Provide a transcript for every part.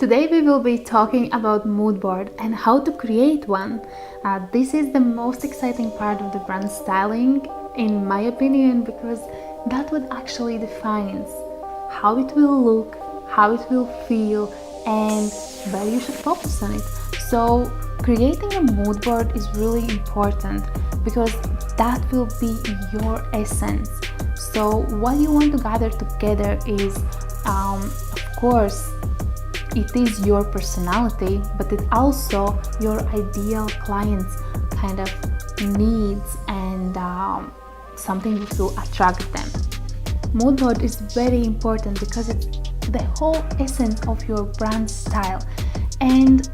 Today we will be talking about mood board and how to create one. This is the most exciting part of the brand styling, in my opinion, because that what actually defines how it will look, how it will feel, and where you should focus on it. So creating a mood board is really important because that will be your essence. So what you want to gather together is, of course, it is your personality, but it also your ideal clients kind of needs and something that will attract them. Mood board is very important because it's the whole essence of your brand style, and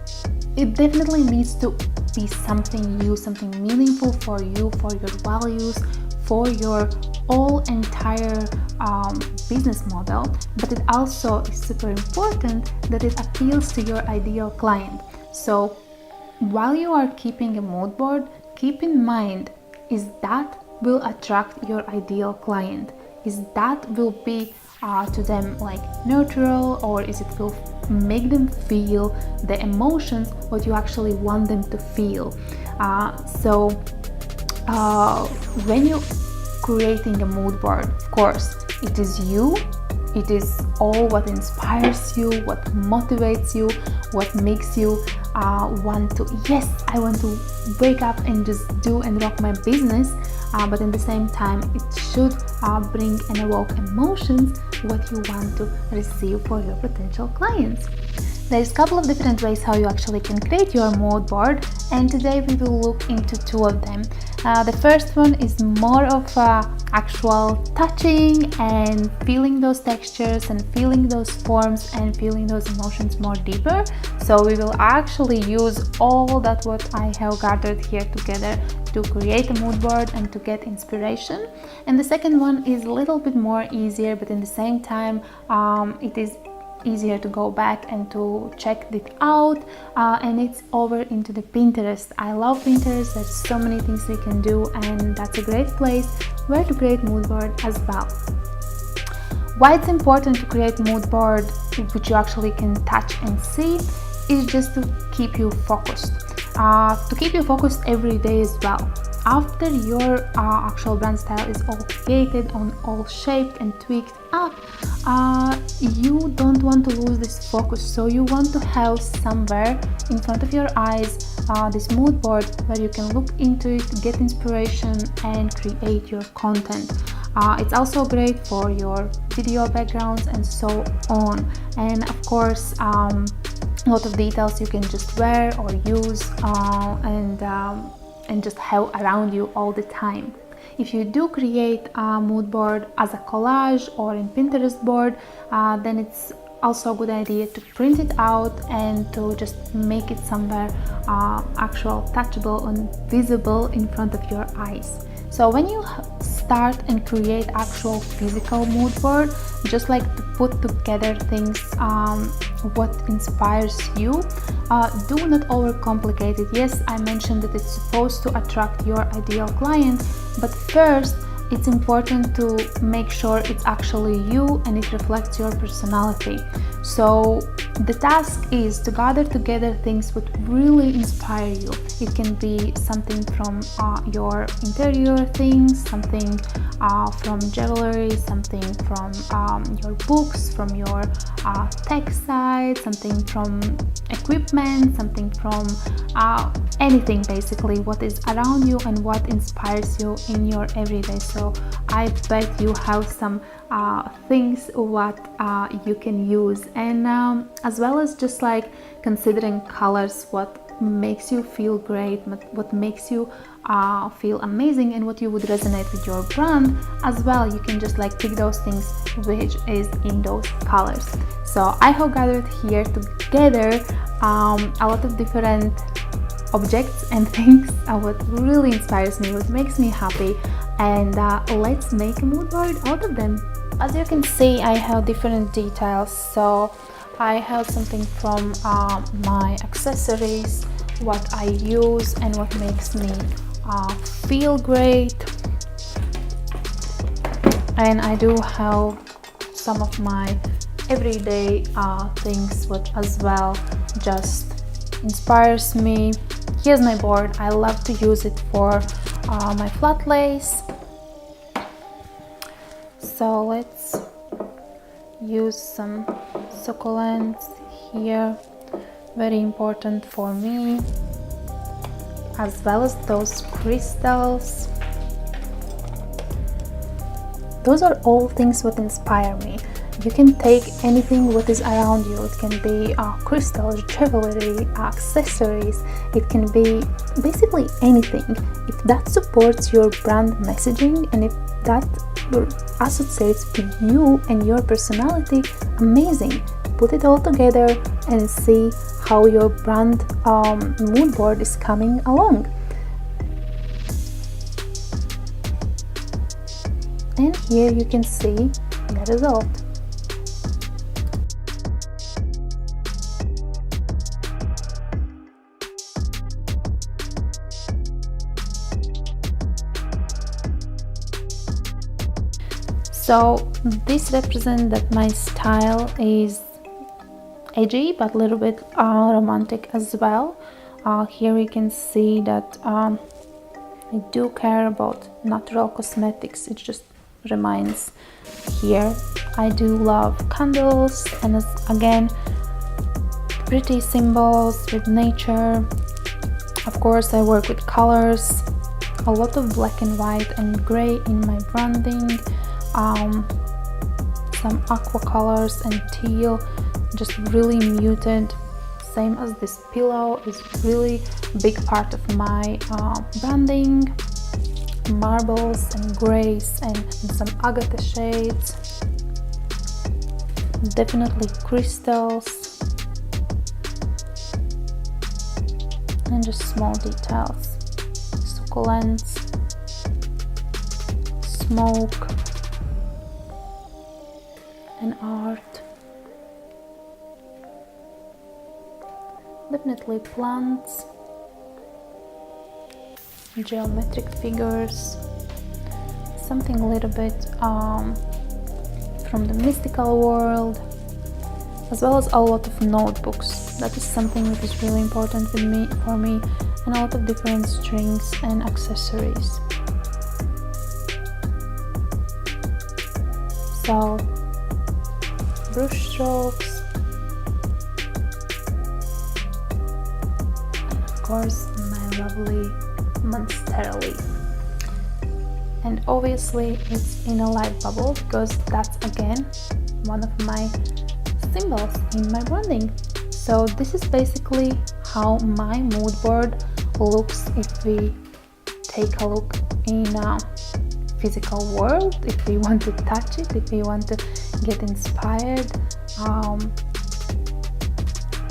it definitely needs to be something new, something meaningful for you, for your values, for your whole entire business model. But it also is super important that it appeals to your ideal client. So while you are keeping a mood board, keep in mind, is that will attract your ideal client? Is that will be to them like neutral, or is it will make them feel the emotions what you actually want them to feel? So when you creating a mood board, of course it is you, it is all what inspires you, what motivates you, what makes you want to, yes, I want to wake up and just do and rock my business, but at the same time it should bring and evoke emotions what you want to receive for your potential clients. There's a couple of different ways how you actually can create your mood board, and today we will look into two of them. The first one is more of actual touching and feeling those textures and feeling those forms and feeling those emotions more deeper. So we will actually use all that what I have gathered here together to create a mood board and to get inspiration. And the second one is a little bit more easier, but in the same time it is easier to go back and to check it out, and it's over into the Pinterest. I love Pinterest. There's so many things we can do, and that's a great place where to create mood board as well. Why it's important to create mood board which you actually can touch and see is just to keep you focused, every day as well. After your actual brand style is all created, all shaped and tweaked up, you don't want to lose this focus. So you want to have somewhere in front of your eyes this mood board where you can look into it, get inspiration and create your content. It's also great for your video backgrounds and so on. And of course, a lot of details you can just wear or use and just have around you all the time. If you do create a mood board as a collage or in Pinterest board, then it's also a good idea to print it out and to just make it somewhere actual touchable and visible in front of your eyes. So when you start and create actual physical mood board, just like to put together things what inspires you, do not overcomplicate it. Yes, I mentioned that it's supposed to attract your ideal client, but first it's important to make sure it's actually you and it reflects your personality. So the task is to gather together things that really inspire you. It can be something from your interior things, something from jewelry, something from your books, from your tech side, something from equipment, something from anything basically what is around you and what inspires you in your everyday. So I bet you have some things what you can use, and as well as just like considering colors, what makes you feel great, what makes you feel amazing and what you would resonate with your brand as well. You can just like pick those things which is in those colors. So I have gathered here together a lot of different objects and things what really inspires me, what makes me happy, and let's make a mood board out of them. As you can see, I have different details. So I have something from my accessories, what I use and what makes me feel great, and I do have some of my everyday things, but as well just inspires me. Here's my board. I love to use it for my flat lace. So let's use some succulents here, very important for me, as well as those crystals. Those are all things that inspire me. You can take anything what is around you. It can be crystals, jewelry, accessories. It can be basically anything. If that supports your brand messaging and if that associates with you and your personality, amazing. Put it all together and see how your brand mood board is coming along. And here you can see the result. So this represents that my style is edgy but a little bit romantic as well. Here you can see that I do care about natural cosmetics. It just reminds here. I do love candles and again pretty symbols with nature. Of course I work with colors, a lot of black and white and gray in my branding, some aqua colors and teal, just really muted. Same as this pillow is really big part of my branding. Marbles and grays and some agate shades, definitely crystals and just small details, succulents, smoke and art, definitely plants, geometric figures, something a little bit from the mystical world, as well as a lot of notebooks. That is something that is really important for me, and a lot of different strings and accessories. So brush strokes, and of course my lovely monstera leaf, and obviously it's in a light bubble because that's again one of my symbols in my branding. So this is basically how my mood board looks if we take a look in a physical world, if we want to touch it, if we want to get inspired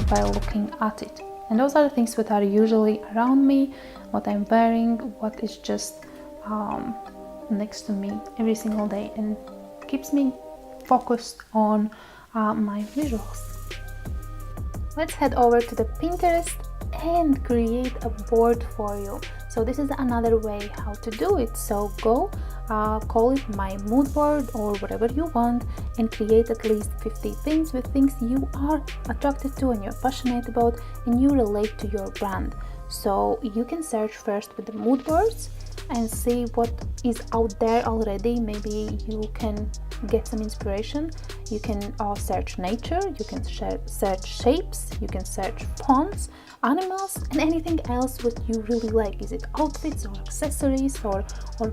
by looking at it. And those are the things that are usually around me, what I'm wearing, what is just next to me every single day, and keeps me focused on my visuals. Let's head over to the Pinterest and create a board for you. So this is another way how to do it. So go call it my mood board or whatever you want, and create at least 50 things with things you are attracted to and you're passionate about and you relate to your brand. So you can search first with the mood boards and see what is out there already. Maybe you can get some inspiration. You can search nature, you can search shapes, you can search fonts, animals, and anything else what you really like. Is it outfits or accessories or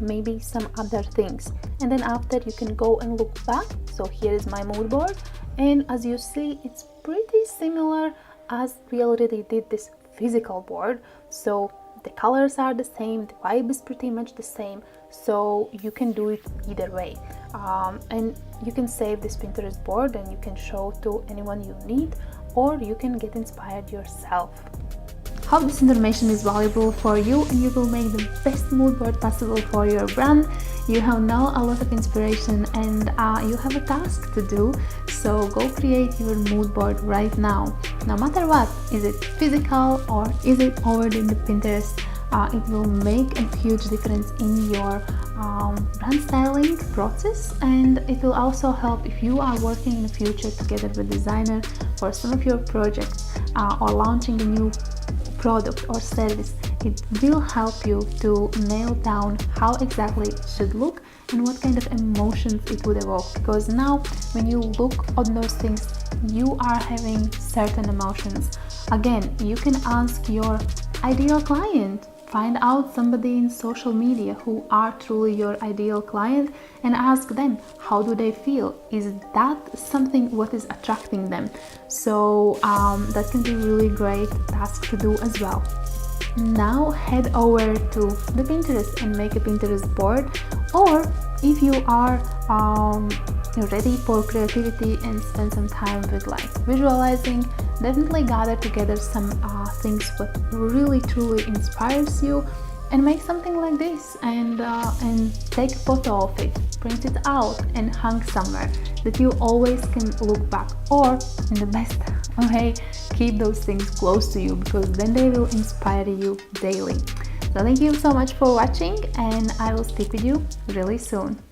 maybe some other things? And then after you can go and look back. So here is my mood board, and as you see it's pretty similar as we already did this physical board. So the colors are the same, the vibe is pretty much the same, so you can do it either way. And you can save this Pinterest board and you can show to anyone you need, or you can get inspired yourself. Hope this information is valuable for you and you will make the best mood board possible for your brand. You have now a lot of inspiration and you have a task to do, so go create your mood board right now. No matter what, is it physical or is it over in the Pinterest, it will make a huge difference in your brand styling process, and it will also help if you are working in the future together with designer for some of your projects or launching a new product or service. It will help you to nail down how exactly it should look and what kind of emotions it would evoke, because now when you look on those things you are having certain emotions. Again, you can ask your ideal client, find out somebody in social media who are truly your ideal client and ask them how do they feel. Is that something what is attracting them? So that can be really great task to do as well. Now head over to the Pinterest and make a Pinterest board, or if you are ready for creativity and spend some time with like visualizing, definitely gather together some things what really truly inspires you and make something like this, and take a photo of it, print it out and hang somewhere that you always can look back, or in the best way, keep those things close to you, because then they will inspire you daily. So thank you so much for watching, and I will speak with you really soon.